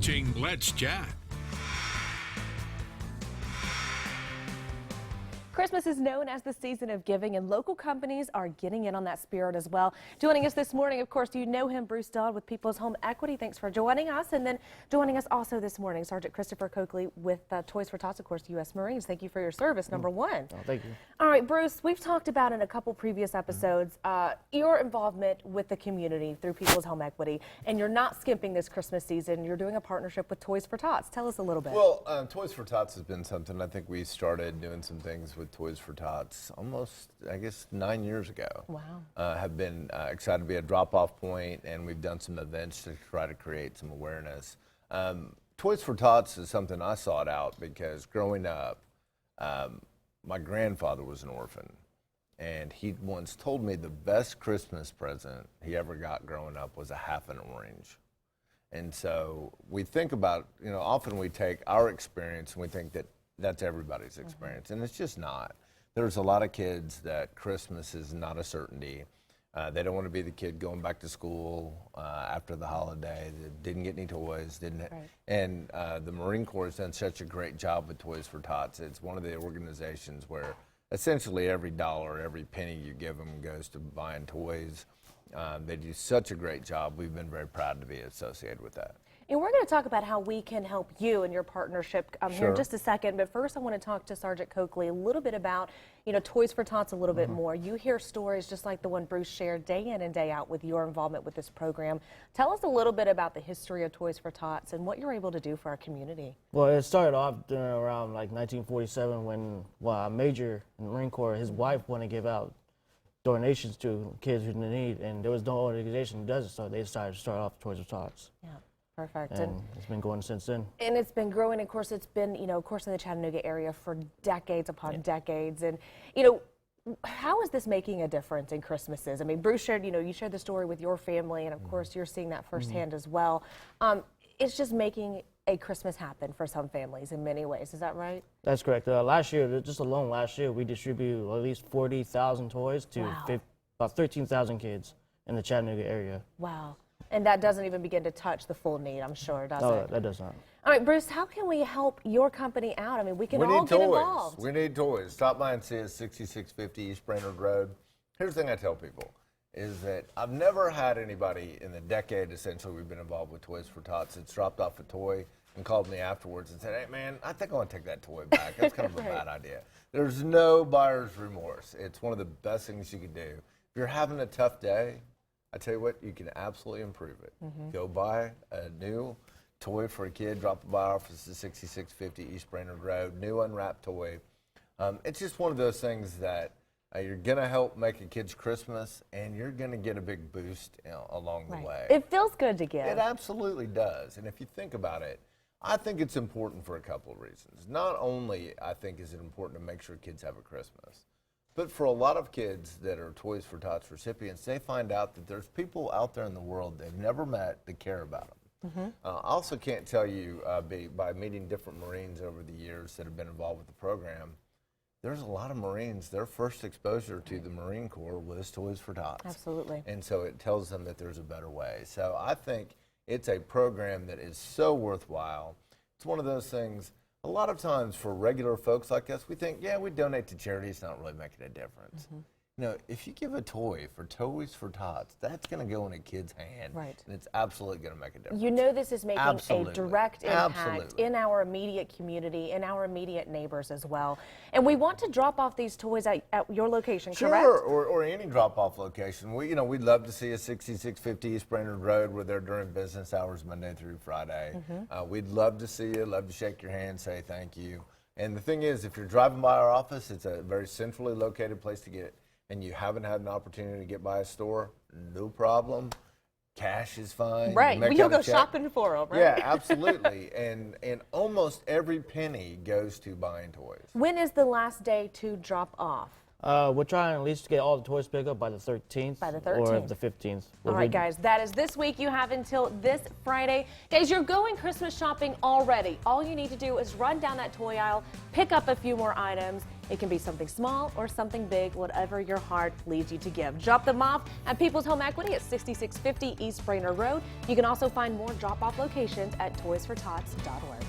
watching Let's Chat. Christmas is known as the season of giving, and local companies are getting in on that spirit as well. Joining us this morning, of course, you know him, Bruce Dodd with People's Home Equity. Thanks for joining us. And then joining us also this morning, Sergeant Christopher Coakley with Toys for Tots, of course, U.S. Marines. Thank you for your service, number one. Oh, thank you. All right, Bruce, we've talked about in a couple previous episodes your involvement with the community through People's Home Equity, and you're not skimping this Christmas season. You're doing a partnership with Toys for Tots. Tell us a little bit. Well, Toys for Tots has been something. I think we started doing some things with Toys for Tots almost, I guess, 9 years ago. Wow. Have been excited to be a drop-off point, and we've done some events to try to create some awareness. Toys for Tots is something I sought out because growing up, my grandfather was an orphan, and he once told me the best Christmas present he ever got growing up was a half an orange. And so we think about, often we take our experience and we think that that's everybody's experience, and it's just not. There's a lot of kids that Christmas is not a certainty. They don't want to be the kid going back to school after the holiday that didn't get any toys, and the Marine Corps has done such a great job with Toys for Tots. It's one of the organizations where essentially every dollar, every penny you give them goes to buying toys. They do such a great job. We've been very proud to be associated with that. And we're going to talk about how we can help you in your partnership here in just a second. But first, I want to talk to Sergeant Coakley a little bit about, Toys for Tots a little bit more. You hear stories just like the one Bruce shared day in and day out with your involvement with this program. Tell us a little bit about the history of Toys for Tots and what you're able to do for our community. Well, it started off around like 1947 when a major in the Marine Corps, his wife wanted to give out donations to kids who need, and there was no organization who does it, so they decided to start off Toys for Tots. Yeah. Perfect. And it's been going since then. And it's been growing. Of course, it's been, of course, in the Chattanooga area for decades upon decades. And, how is this making a difference in Christmases? I mean, Bruce shared, you shared the story with your family, and of course, you're seeing that firsthand as well. It's just making a Christmas happen for some families in many ways. Is that right? That's correct. Last year, just alone last year, we distributed at least 40,000 toys to about 13,000 kids in the Chattanooga area. Wow. And that doesn't even begin to touch the full need, I'm sure, does it? No, that does not. All right, Bruce, how can we help your company out? I mean, we can all get involved. We need toys. Stop by and see us, 6650 East Brainerd Road. Here's the thing I tell people, is that I've never had anybody in the decade, essentially, we've been involved with Toys for Tots that's dropped off a toy and called me afterwards and said, hey, man, I think I want to take that toy back. That's kind of a bad idea. There's no buyer's remorse. It's one of the best things you can do. If you're having a tough day, I tell you what, you can absolutely improve it. Go buy a new toy for a kid, drop it by our office at 6650 East Brainerd Road, new unwrapped toy. It's just one of those things that you're going to help make a kid's Christmas, and you're going to get a big boost along the way. It feels good to give. It absolutely does. And if you think about it, I think it's important for a couple of reasons. Not only, I think, is it important to make sure kids have a Christmas, but for a lot of kids that are Toys for Tots recipients, they find out that there's people out there in the world they've never met that care about them. I also can't tell you, by meeting different Marines over the years that have been involved with the program, there's a lot of Marines, their first exposure to the Marine Corps was Toys for Tots. Absolutely. And so it tells them that there's a better way. So I think it's a program that is so worthwhile. It's one of those things. A lot of times for regular folks like us, we think, yeah, we donate to charity, it's not really making a difference. If you give a toy for Toys for Tots, that's going to go in a kid's hand, and it's absolutely going to make a difference. This is making a direct impact in our immediate community, in our immediate neighbors as well. And we want to drop off these toys at your location, correct? Sure, or any drop-off location. We'd love to see a 6650 East Brainerd Road. We're there during business hours, Monday through Friday. We'd love to see you, love to shake your hand, say thank you. And the thing is, if you're driving by our office, it's a very centrally located place to get, and you haven't had an opportunity to get by a store, no problem. Cash is fine. Right, you'll go shopping for them, right? Yeah, absolutely. and almost every penny goes to buying toys. When is the last day to drop off? We're trying at least to get all the toys picked up by the 13th. By the Or 13th. the 15th. All right, guys, that is this week. You have until this Friday. Guys, you're going Christmas shopping already. All you need to do is run down that toy aisle, pick up a few more items. It can be something small or something big, whatever your heart leads you to give. Drop them off at People's Home Equity at 6650 East Brainerd Road. You can also find more drop-off locations at toysfortots.org.